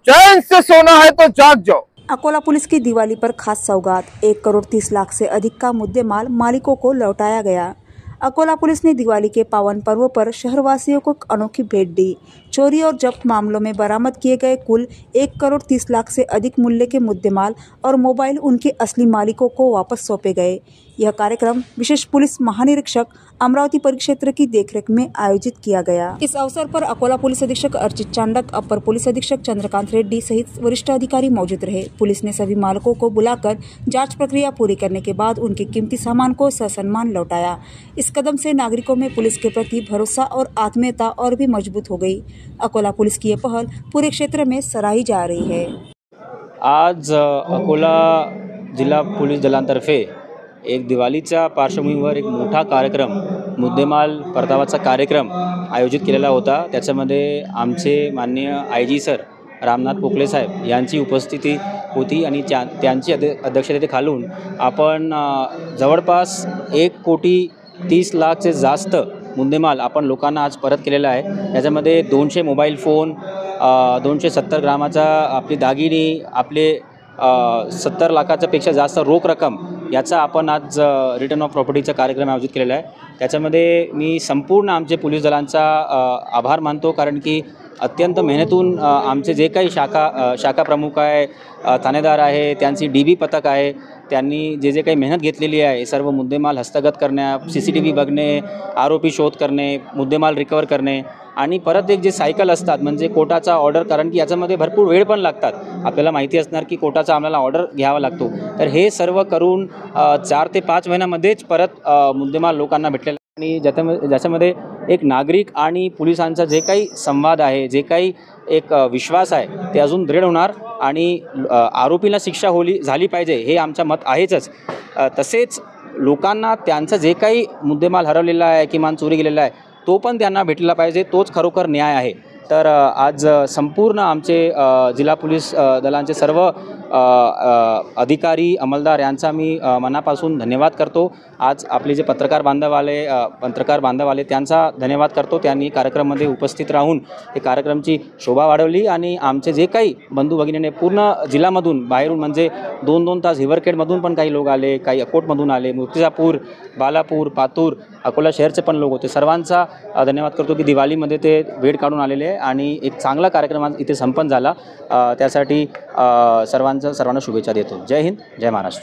चैन से सोना है तो जाग जाओ। अकोला पुलिस की दिवाली पर खास सौगात 1 करोड़ 30 लाख से अधिक का मुद्देमाल मालिकों को लौटाया गया। अकोला पुलिस ने दिवाली के पावन पर्व पर शहरवासियों को अनोखी भेंट दी। चोरी और जब्त मामलों में बरामद किए गए कुल 1 करोड़ 30 लाख से अधिक मूल्य के मुद्देमाल और मोबाइल उनके असली मालिकों को वापस सौंपे गए। यह कार्यक्रम विशेष पुलिस महानिरीक्षक अमरावती परिक्षेत्र की देखरेख में आयोजित किया गया। इस अवसर पर अकोला पुलिस अधीक्षक अर्चित चांडक, अपर पुलिस अधीक्षक चंद्रकांत रेड्डी सहित वरिष्ठ अधिकारी मौजूद रहे। पुलिस ने सभी मालिकों को बुलाकर जांच प्रक्रिया पूरी करने के बाद उनके कीमती सामान को ससम्मान लौटाया। इस कदम से नागरिकों में पुलिस के प्रति भरोसा और आत्मीयता और भी मजबूत हो गई। अकोला पुलिस की यह पहल पूरे क्षेत्र में सराही जा रही है। आज अकोला जिल्हा पोलीस दलांतर्फे एक दिवाळीच्या पार्श्वभूमीवर एक मोठा कार्यक्रम, मुद्देमाल परतावाचा कार्यक्रम आयोजित केलेला होता। त्याच्यामध्ये आमचे माननीय IG सर रामनाथ पोकले साहेब यांची उपस्थिती होती आणि त्यांची अध्यक्षतेखालून आपण जवळपास 1,30,00,000चे जास्त मुद्देमाल आपण लोकांना आज परत केलेला आहे। याच्यामध्ये 200 मोबाईल फोन, 270 ग्रामाचा आपली दागिने, आपले 70 लाखाच्या पेक्षा जास्त रोख रक्कम याचा आपण आज रिटर्न ऑफ प्रॉपर्टीचा कार्यक्रम आयोजित केलेला आहे। त्याच्यामध्ये मी संपूर्ण आमचे पोलीस दलांचा आभार मानतो, कारण की अत्यंत मेहनतून आमचे जे काही शाखा प्रमुख आहे, ठाणेदार आहे, त्यांची DB पथक आहे, त्यांनी जे काही मेहनत घेतलेली आहे सर्व मुद्देमाल हस्तगत करणे, CCTV बघणे, आरोपी शोध करणे, मुद्देमाल रिकवर करणे आणि परत एक जे सायकल असतात म्हणजे कोर्टाचा ऑर्डर, कारण की याच्यामध्ये भरपूर वेळ पण लागतात। आपल्याला माहिती असणार की कोर्टाचा आम्हाला ऑर्डर घ्यावा लागतो, तर हे सर्व करून 4 ते 5 महिन्यामध्येच परत मुद्देमाल लोकांना भेटलेला आणि ज्याच्यामध्ये एक नागरिक आणि पोलिसांचा जे काही संवाद आहे, जे काही एक विश्वास आहे ते अजून दृढ होणार आणि आरोपीला शिक्षा झाली पाहिजे हे आमचं मत आहेच। तसेच लोकांना त्यांचा जे काही मुद्देमाल हरवलेला आहे, किमान चोरी गेलेला आहे, तो पण त्यांना भेटला पाहिजे, तोच खरोखर न्याय आहे। तर आज संपूर्ण आमचे जिल्हा पोलीस दलांचे सर्व अधिकारी अंमलदार यांचा मी मनापासून धन्यवाद करतो। आज आपले जे पत्रकार बांधव आले त्यांचा धन्यवाद करतो। त्यांनी कार्यक्रमामध्ये उपस्थित राहून हे कार्यक्रमची शोभा वाढवली आणि आमचे जे काही बंधू भगिनीने पूर्ण जिल्ह्यामधून बाहेरून म्हणजे 2-2 तास हिवरखेडमधून पण काही लोक आले, काही अकोटमधून आले, मूर्तिजापूर, बालापूर, पातूर, अकोला शहरचे पण लोक होते। सर्वांचा धन्यवाद करतो की दिवाळीमध्ये ते वेळ काढून आलेले आणि एक चांगला कार्यक्रम इथे संपन्न झाला। त्यासाठी सर्वांना शुभेच्छा देतो। जय हिंद, जय महाराष्ट्र।